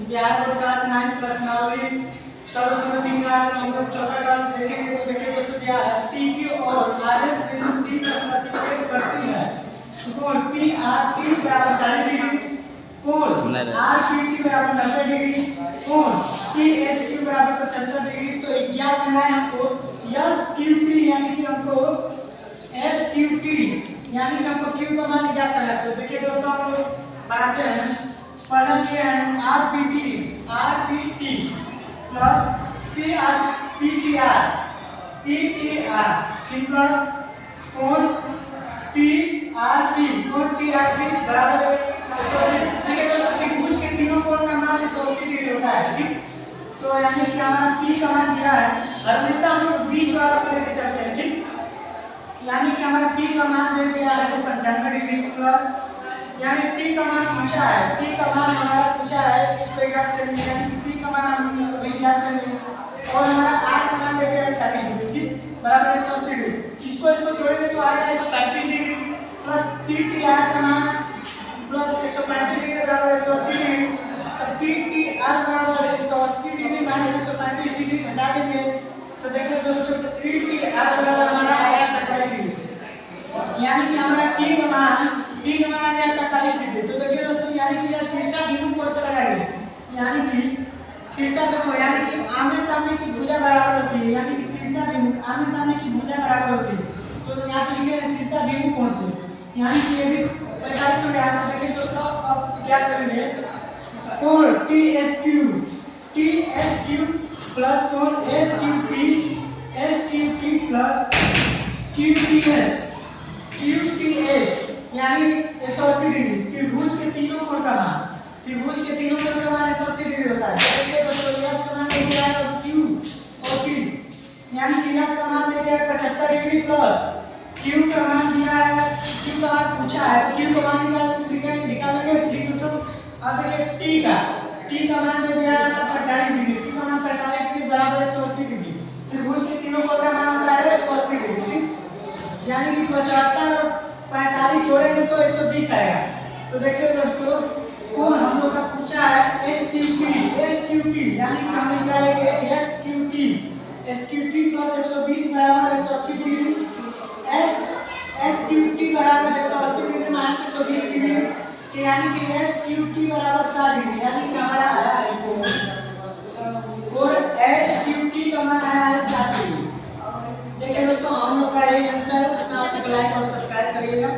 Bihar board class 9 प्रश्नावली सर्वसम्मति का हम लोग चौथा साल देखेंगे। तो देखिए दोस्तों क्या है, पी क्यू और आर एस बिंदु डी पर प्रतिच्छेद करती है। कोण पी आर टी बराबर 40 डिग्री, कोण आर पी टी बराबर 90 डिग्री, कोण टी एस क्यू बराबर 75 डिग्री। तो ज्ञात करना है हमको एस क्यू टी यानी कि हमको एस क्यू टी यानी कि हमको क्यू का मान ज्ञात करना है। तो देखिए दोस्तों हम लोग बनाते हैं, पहला ये है R P T plus P T R फिर प्लस कोण टी आर पी बराबर 180। देखिए दोस्तों त्रिभुज के तीनों कोण का मान 180 डिग्री होता है, ठीक। तो यानी कि हमारा पी का मान दिया है, हमेशा हम लोग 20 वाला को लेकर चलते हैं, ठीक। यानी कि हमारा पी का मान दे दिया है 95 डिग्री प्लस, यानी टी का मान पूछा है, टी का मान हमारा पूछा है, इसको याद करेंगे, यानी कि टी का मान हम अभी याद करेंगे। और हमारा आर का मान दे दिया है 40 डिग्री, ठीक, बराबर 180 डिग्री। इसको जोड़ेंगे तो आएगा 135 degree plus P T R का मान प्लस 135 डिग्री बराबर 180 डिग्री। तो पी टी आर बराबर 180 डिग्री माइनस 135 डिग्री घटा देंगे। तो देखिए दोस्तों पी टी आर बराबर हमारा आया 45 डिग्री, यानी कि हमारा टी का मान आ गया 45 डिग्री। तो देखिए दोस्तों यानी कि यह शीर्षा बिंदु कोण से लगाएंगे, यानी कि शीर्षा बिंदु यानी कि आमने सामने की भुजा बराबर होती है, यानी कि शीर्षा बिंदु आमने सामने की भुजा बराबर होती है। तो यहाँ पे लिखे शीर्षा बिंदु कोण से, यानी कि ये भी 45 हो गया। तो देखिए दोस्तों अब क्या करेंगे, कोण टी एस क्यू प्लस कोण S Q T plus Q T S यानी 180 डिग्री। त्रिभुज के तीनों कोण का मान 180 डिग्री होता है। देखिए दोस्तों यस का मान दिया है क्यू और टी, यानी कि यस का मान दिया है 75 डिग्री प्लस क्यू का मान दिया है, क्यू का मान पूछा है, क्यू का मान निकालेंगे, ठीक। तो अब देखिए टी का मान दे दिया है 45 डिग्री, टी का मान 45 डिग्री बराबर 180 डिग्री। त्रिभुज के तीनों कोण का मान होता है 180 डिग्री, ठीक, यानी कि 75 और 45 जोड़ेंगे तो 120 आएगा। तो देखिए दोस्तों कोण हम लोग का पूछा है एस क्यू टी यानी कि हम निकालेंगे एस क्यू टी प्लस 120 बराबर 180 डिग्री, एस क्यू टी बराबर 180 डिग्री माइनस 120 डिग्री के, यानी कि एस क्यू टी बराबर 60 डिग्री, यानी कि हमारा आया है और एस क्यू टी का मान आया है 60 डिग्री। देखिए दोस्तों हम लोग का यही आंसर है। जितना आप लाइक और सब्सक्राइब करिएगा।